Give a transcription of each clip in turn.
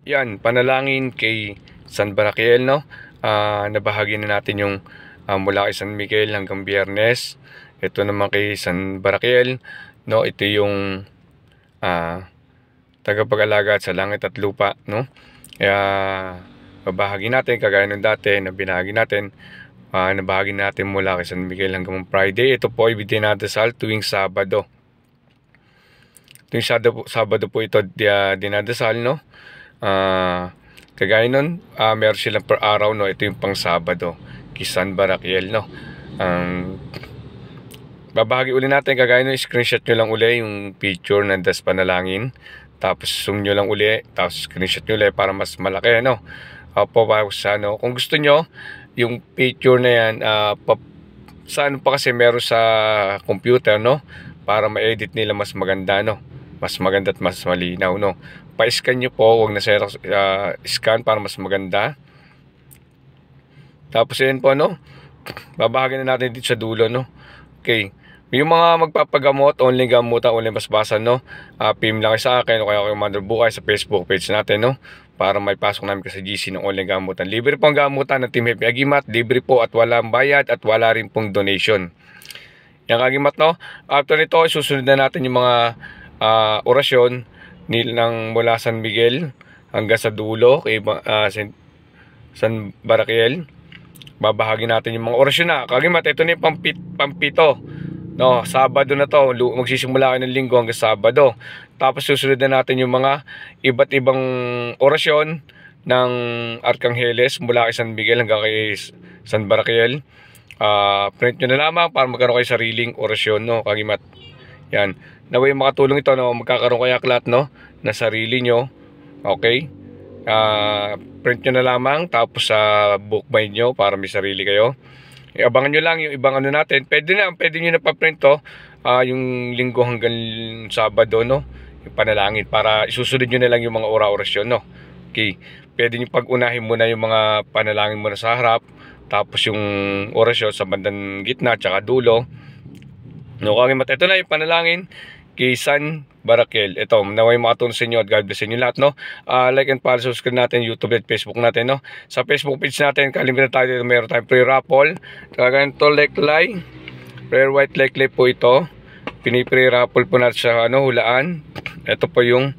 Yan, panalangin kay San Baraquiel, no? Nabahagi na natin yung mula kay San Miguel hanggang Biyernes. Ito naman kay San Baraquiel, no? Ito yung tagapag-alaga sa langit at lupa, no? Kaya babahagi natin kagaya ng dati na binahagi natin. Nabahagi natin mula kay San Miguel hanggang Friday. Ito po ay dinadasal tuwing Sabado. Tuwing Sabado po ito dinadasal, no? Kagaya nun, meron silang per araw, no? Ito yung pang Sabado kay San Baraquiel, no? Babahagi uli natin kagaya nun, screenshot nyo lang uli yung picture ng das panalangin, tapos zoom nyo lang uli, tapos screenshot nyo uli para mas malaki, no? No? Kung gusto nyo yung picture na yan, sa ano pa kasi meron sa computer, no? Para ma-edit nila mas maganda, no? Mas maganda at mas malinaw, no? Pa-scan nyo po, huwag na Xerox, scan para mas maganda. Tapos yun po, no? Babahagi na natin dito sa dulo, no? Okay. Yung mga magpapagamot, only gamutan, only basbasan, no? PM lang kayo sa akin o kaya kayo Mother Bukay sa Facebook page natin, no? Para may pasok namin sa GC ng only gamutan. Libre po ang gamutan ng Team Happy Agimat. Libre po at walang bayad at wala rin pong donation. Yung Agimat, no? After nito, susunod na natin yung mga orasyon ng mula San Miguel hanggang sa dulo kay San Baraquiel. Babahagi natin yung mga orasyon na Kagimat. Ito na yung pampito, no? Sabado na to, magsisimula kayo ng linggo hanggang Sabado. Tapos susunod na natin yung mga iba't ibang orasyon ng Arcangheles mula kay San Miguel hanggang kay San Baraquiel. Print nyo na lamang para magkaroon kayo sariling orasyon, no? Kagimat. Yan. Naway makatulong ito, no? Magkakaroon kayo aklat, no? Na sarili nyo. Okay? Print nyo na lamang. Tapos sa bookbind nyo para may sarili kayo. Abangan nyo lang yung ibang ano natin. Pwede nyo na pa-print to. Yung linggo hanggang Sabado, no? Yung panalangin. Para isusunod nyo na lang yung mga orasyon, no? Okay. Pwede nyo pag-unahin muna yung mga panalangin muna sa harap. Tapos yung orasyon sa bandang gitna tsaka dulo. No, Kagimat, ito na yung panalangin kay San Baraquiel. Ito, naway makatulong sa inyo at God bless inyo lahat, no? Like and follow, subscribe natin YouTube at Facebook natin, no? Sa Facebook page natin, kalimutan tayo dito, meron tayong free raffle. Kaganito, leklay. Prayer white leklay po ito. Pinipre raffle po natin sa hulaan. Ito po yung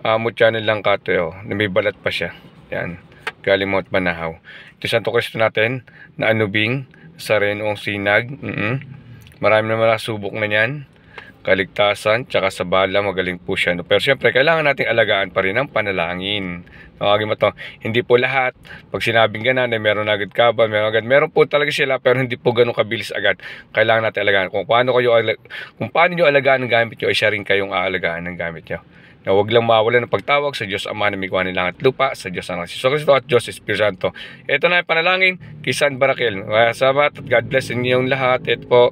mutyanan lang kato, na may balat pa siya. Yan. Galimot Banahaw. Ito yung Santo Cristo natin na anubing sa Renoong Sinag. Marami na subok na yan. Kaligtasan, tsaka sa bala, magaling po siya. No? Pero siyempre, kailangan nating alagaan pa rin ang panalangin. Hindi po lahat. Pag sinabing ganan, meron agad kaban, meron po talaga sila, pero hindi po ganun kabilis agad. Kailangan natin alagaan. Kung paano nyo alagaan ang gamit nyo, ay siya rin kayong aalagaan ng gamit nyo. Na huwag lang mawala ng pagtawag sa Diyos Ama na may gawa ng langit at lupa, sa Diyos Anak, Hesus Kristo at Diyos Espiritu Santo. Ito na yung panalangin kay San Baraquiel. Salamat at God bless inyong lahat. Ito po.